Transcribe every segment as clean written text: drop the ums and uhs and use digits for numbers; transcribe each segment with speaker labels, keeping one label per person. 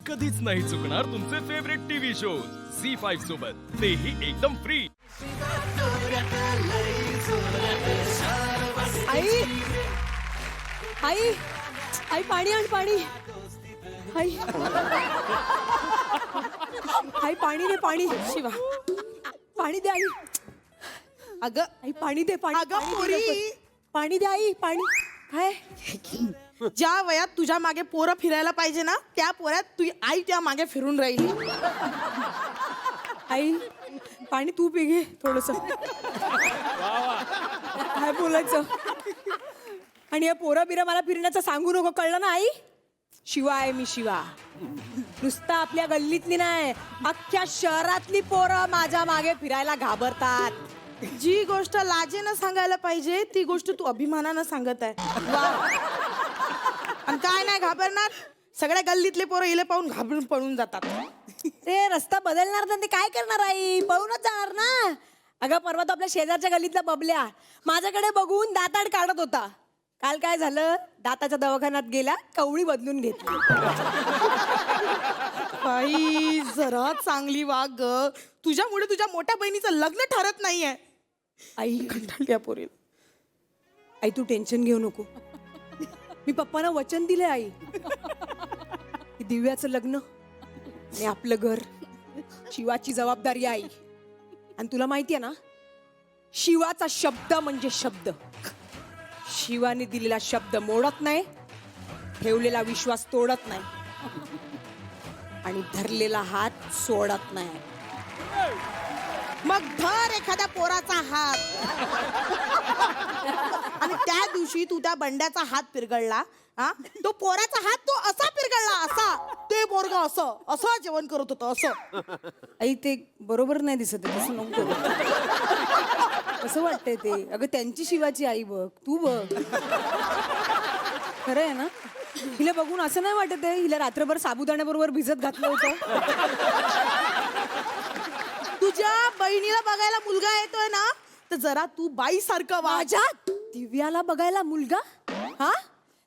Speaker 1: कधीच नाही चुकणार तुमचे फेवरेट टीव्ही शोज झी5 सोबत, तेही एकदम फ्री.
Speaker 2: आई आई आई पाणी आण पाणी. आई आई पाणी दे पाणी. शिवा पाणी दे आई. अगं आई पाणी दे पाणी.
Speaker 3: अगं
Speaker 2: पाणी दे
Speaker 3: पोरी.
Speaker 2: लवकर. पाणी दे आई पाणी. काय
Speaker 3: ज्या वयात तुझ्या मागे पोरं फिरायला पाहिजे ना, त्या पोऱ्यात तुझी आई त्या मागे फिरून राहिली.
Speaker 2: आई पाणी तू पी घे थोडस. काय बोलायचं. आणि या पोरं बिरा मला फिरण्याचं सांगू नको, कळलं ना आई. शिवा आहे मी, शिवा. नुसता आपल्या गल्लीतली नाही, अख्ख्या शहरातली पोरं माझ्या मागे फिरायला घाबरतात.
Speaker 3: जी गोष्ट लाजेनं सांगायला पाहिजे ती गोष्ट तू अभिमानानं सांगत आहे. आणि काय नाही घाबरणार, सगळ्या गल्लीतले पोरं इले पाहून घाबरून पळून जातात.
Speaker 2: रे रस्ता बदलणार तर ते काय करणार आई, पळूनच जाणार ना. अगं परवा तो आपल्या शेजारच्या गल्लीतला बबल्या माझ्याकडे बघून दाताड काढत होता. काल काय झालं, दाताच्या दवाखान्यात गेला, कवळी बदलून घेतली.
Speaker 3: बाई जरा चांगली वाग ग. तुझ्यामुळे तुझ्या मोठ्या बहिणीचं लग्न ठरत नाहीये.
Speaker 2: आई
Speaker 3: कंटाळल्या पोरीला.
Speaker 2: आई तू टेन्शन घेऊ नको. मी पप्पांना वचन दिले आई, की दिव्याचं लग्न आणि आपलं घर शिवाची जबाबदारी आई. आणि तुला माहितीये ना, शिवाचा शब्द म्हणजे शब्द. शिवाने दिलेला शब्द मोडत नाही, ठेवलेला विश्वास तोडत नाही आणि धरलेला हात सोडत नाही.
Speaker 3: मग धर एखाद्या पोराचा हात. आणि त्या दिवशी तू त्या बंड्याचा हात पिरगळला, हा तो पोराचा हात तो असा पिरगळला, असा. ते पोरग असं असं जेवण करत होतं असं.
Speaker 2: आई ते बरोबर नाही दिसत आहे, तसं नको करू. कसं वाटतंय ते. अगं त्यांची शिवाची आई बघ, तू बघ. खरं आहे ना. हिला बघून असं नाही वाटत आहे हिला रात्रभर साबुदाण्याबरोबर भिजत घातलं होतं.
Speaker 3: तुझ्या बहिणीला बघायला मुलगा येतोय ना, तर जरा तू बाई सारखं वाग.
Speaker 2: माझ्या दिव्याला बघायला मुलगा, हा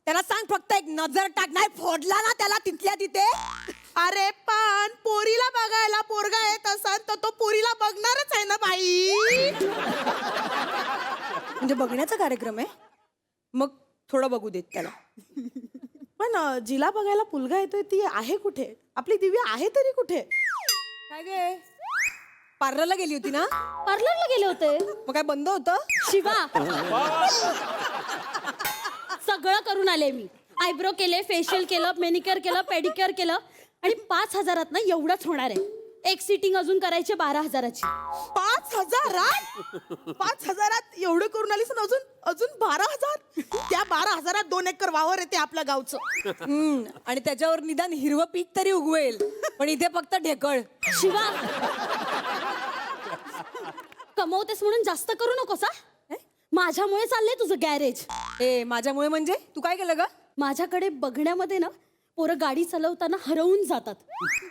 Speaker 2: त्याला सांग फक्त एक नजर टाक. नाही फोडला ना त्याला तिथल्या तिथे.
Speaker 3: अरे पण पोरीला बघायला पोरगा येत असन तर तो पोरीला बघणारच आहे ना बाई.
Speaker 2: म्हणजे बघण्याचा कार्यक्रम आहे, मग थोडं बघू देत त्याला.
Speaker 3: पण जिला बघायला मुलगा येतोय ती आहे कुठे? आपली दिव्या आहे तरी कुठे?
Speaker 2: काय गे, पार्लरला गेली होती ना.
Speaker 4: पार्लरला गेले होते.
Speaker 2: मग काय बंद होतं.
Speaker 4: शिवा सगळं करून आले मी. आयब्रो केले, फेशियल केलं, मेनिक्युअर केलं, पेडिक्युअर केलं आणि 5,000 ना एवढंच होणार आहे. एक सिटिंग अजून करायची 12,000ची.
Speaker 3: 5,000? 5,000 एवढं करून आलीस ना, अजून अजून 12,000? त्या 12,000 2 एकर वावर येते आपल्या गावचं.
Speaker 2: आणि त्याच्यावर निदान हिरवं पीक तरी उगवेल. पण इथे फक्त ढेकळ.
Speaker 4: शिवा कमवतेस म्हणून जास्त करू नकोस हा. माझ्यामुळे चाललंय तुझं गॅरेज.
Speaker 2: ए माझ्यामुळे म्हणजे तू काय केलं ग.
Speaker 4: माझ्याकडे बघण्यामध्ये ना पोरं गाडी चालवताना हरवून जातात.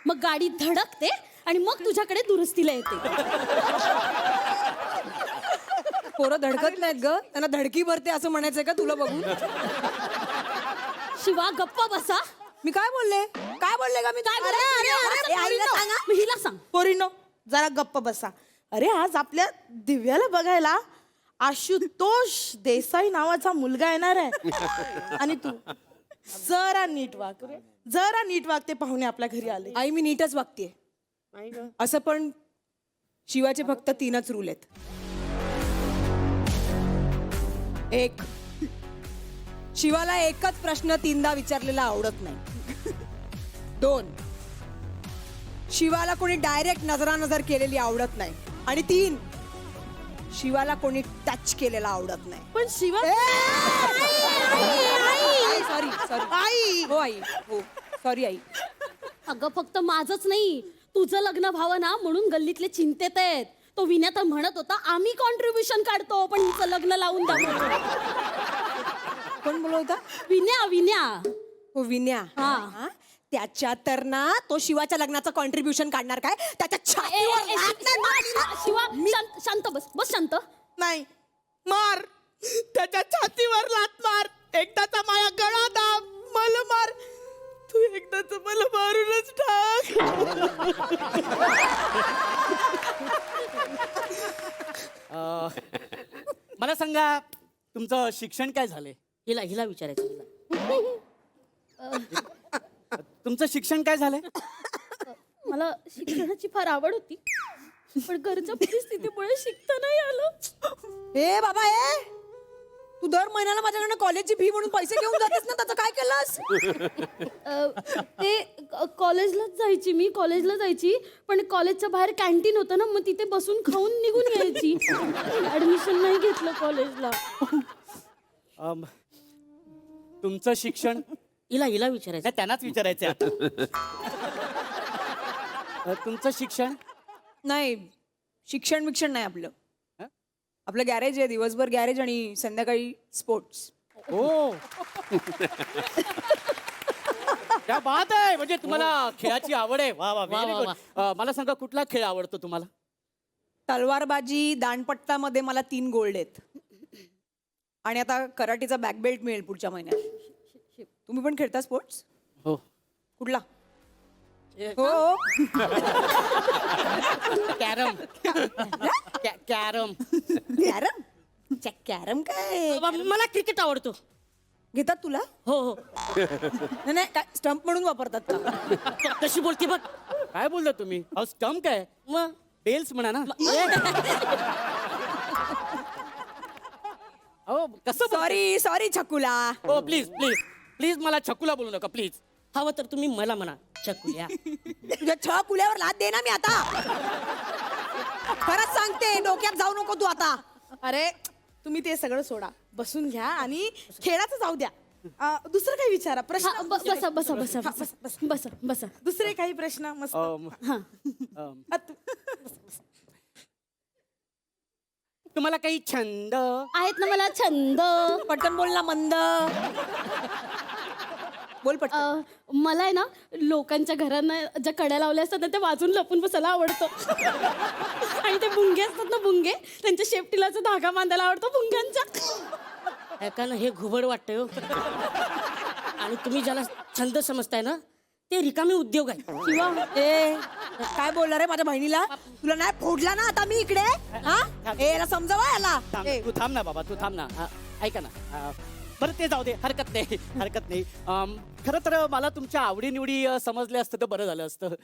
Speaker 4: मग गाडी धडकते आणि मग तुझ्याकडे दुरुस्तीला येते.
Speaker 2: पोरं धडकत नाहीत ग, त्यांना धडकी भरते असं म्हणायचंय का तुला बघून.
Speaker 4: शिवा गप्प बसा.
Speaker 2: मी काय बोलले, काय बोलले का मी. काय
Speaker 3: अरे, अरे, अरे,
Speaker 2: ए, आईला
Speaker 3: पोरीनो.
Speaker 2: सांगा.
Speaker 4: मग हिला सांग.
Speaker 3: पोरीनो जरा गप्प बसा. अरे आज आपल्या दिव्याला बघायला आशुतोष देसाई नावाचा मुलगा येणार आहे. आणि तू जरा नीट वाग, जरा नीट वाग. ते पाहुणे आपल्या घरी आले.
Speaker 2: आई मी नीटच वागतेय. असं पण शिवाचे फक्त 3च रूल आहेत. 1, शिवाला एकच प्रश्न 3दा विचारलेला आवडत नाही. 2, शिवाला कोणी डायरेक्ट नजरानजर केलेली आवडत नाही. आणि 3, शिवाला कोणी टच केलेला आवडत नाही.
Speaker 3: पण शिवा
Speaker 2: सॉरी सॉरी
Speaker 3: आई
Speaker 2: हो आई हो सॉरी आई.
Speaker 4: अगं फक्त माझंच नाही, तुझं लग्न व्हावं ना म्हणून गल्लीतले चिंतेत आहेत. तो विन्या तर म्हणत होता आम्ही कॉन्ट्रीब्युशन काढतो पण हिचं लग्न लावून द्या म्हणून.
Speaker 2: कोण बोलत होता.
Speaker 4: विन्या विन्या
Speaker 2: हो विन्या.
Speaker 4: हा.
Speaker 2: त्याच्या तर ना तो शिवाच्या लग्नाचं कॉन्ट्रीब्युशन काढणार काय. त्याच्या छातीवर लाथ नाही मारली ना.
Speaker 4: शिवा शांत बस बस शांत.
Speaker 3: नाही मार, त्याच्या छातीवर लात मार. एकदाचा माया गळा दाब, मला मार. तू एकदाच मला मारूनच टाक.
Speaker 5: मला सांगा तुमचं शिक्षण काय झालंय?
Speaker 4: हिला विचारायचं
Speaker 5: तुमचं शिक्षण काय झालंय?
Speaker 4: मला शिक्षणाची फार आवड होती पण घरच्या परिस्थितीमुळे शिकता नाही आलं.
Speaker 2: ए बाबा ए, तू दर महिन्याला माझ्याकडनं कॉलेजची फी म्हणून पैसे घेऊन जातेस ना, त्याचं काय केलंस?
Speaker 4: ते कॉलेजला जायची पण कॉलेजच्या बाहेर कॅन्टीन होतं ना, मग तिथे बसून खाऊन निघून यायची. ऍडमिशन नाही घेतलं कॉलेजला.
Speaker 5: तुमचं शिक्षण?
Speaker 4: हिला विचारायचं.
Speaker 5: नाही, त्यांनाच विचारायचं आता. तुमचं शिक्षण?
Speaker 2: नाही, शिक्षण नाही आपलं.
Speaker 5: हं?
Speaker 2: आपलं गॅरेज आहे, दिवसभर गॅरेज आणि संध्याकाळी स्पोर्ट्स.
Speaker 5: हो. क्या बात आहे, म्हणजे तुम्हाला खेळाची आवड आहे. वा वा, very
Speaker 4: वा,
Speaker 5: good. मला सांगा कुठला खेळ आवडतो तुम्हाला?
Speaker 2: तलवारबाजी, दांडपट्टामध्ये मला 3 गोल्ड आहेत आणि आता कराटेचा बॅक बेल्ट मिळेल पुढच्या महिन्यात. तुम्ही पण खेळता स्पोर्ट्स?
Speaker 5: हो.
Speaker 2: कुठला? हो.
Speaker 5: कॅरम. कॅरम.
Speaker 2: कॅरम? कॅरम काय
Speaker 4: मला क्रिकेट आवडतो.
Speaker 2: घेतात तुला?
Speaker 4: हो.
Speaker 2: नाही काय स्टंप म्हणून वापरतात का?
Speaker 4: कशी बोलते बघ.
Speaker 5: काय बोलता तुम्ही? स्टंप काय?
Speaker 4: मग
Speaker 5: बेल्स म्हणा ना. हो, कसं?
Speaker 2: सॉरी छकुला.
Speaker 5: हो, प्लीज मला छकुला बोलू नका प्लीज.
Speaker 4: हवं तर तुम्ही मला म्हणा चकुल्या.
Speaker 2: तुझ्या कुल्यावर लाद दे ना मी आता. खरंच सांगते, डोक्यात जाऊ नको तू आता.
Speaker 3: अरे तुम्ही ते सगळं सोडा, बसून घ्या आणि खेळाचं जाऊ द्या. दुसरं काही विचारा प्रश्न.
Speaker 4: बसा.
Speaker 3: दुसरे काही प्रश्न मस्त.
Speaker 5: तुम्हाला काही छंद
Speaker 4: आहेत ना मला छंद.
Speaker 2: पटकन बोल ना, मंद बोल पटकन.
Speaker 4: मला आहे ना लोकांच्या घरांना ज्या कड्या लावल्या असतात ना, ते वाजून लपून बसायला आवडतं. आणि ते भुंगे असतात ना, भुंगे, त्यांच्या शेपटीलाचा धागा बांधायला आवडतो भुंग्यांचा. ऐका ना, हे घुबड वाटतंय हो. आणि तुम्ही ज्याला छंद समजताय ना, ते रिकामी उद्योग आहे.
Speaker 2: किंवा काय बोलणार रे माझ्या बहिणीला? तुला नाही फोडला ना आता मी इकडे? हा, याला समजावा याला.
Speaker 5: तू थांब ना बाबा, तू थांब ना. ऐका ना, बरं ते जाऊ दे, हरकत नाही. खरं तर मला तुमच्या आवडीनिवडी समजल्या असतं तर बरं झालं असतं.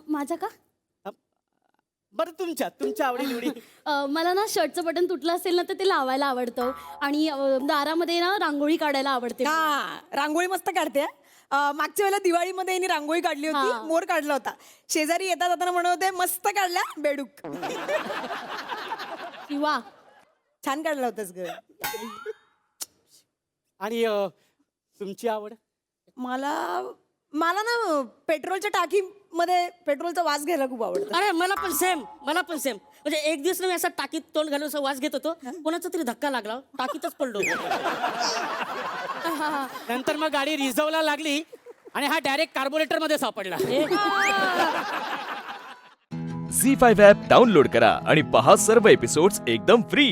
Speaker 4: माझा का?
Speaker 5: बरं तुमच्या आवडीनिवडी.
Speaker 4: मला ना शर्टचं बटन तुटलं असेल ना, तर ते लावायला आवडतं. आणि दारामध्ये ना रांगोळी काढायला आवडते.
Speaker 2: हा, रांगोळी मस्त काढते. मागच्या वेळेला दिवाळीमध्ये यांनी रांगोळी काढली होती,
Speaker 4: हा.
Speaker 2: मोर काढला होता. शेजारी येता जाताना म्हणत होते मस्त काढल्या बेडूक.
Speaker 4: किंवा
Speaker 2: छान काढला होतास ग.
Speaker 5: आणि तुमची आवड?
Speaker 2: मला ना पेट्रोलच्या टाकीमध्ये पेट्रोलचा वास घ्यायला खूप आवडतं.
Speaker 4: अरे मला पण सेम. म्हणजे एक दिवस ना मी असा टाकीत तोंड घालून असा वास घेत होतो, कोणाचा तरी धक्का लागला, टाकीतच पडलो.
Speaker 5: नंतर मग गाडी रिझर्वला लागली आणि हा डायरेक्ट कार्बोरेटर मध्ये सापडला.
Speaker 1: झी5 ॲप डाउनलोड करा आणि पहा सर्व एपिसोड्स एकदम फ्री.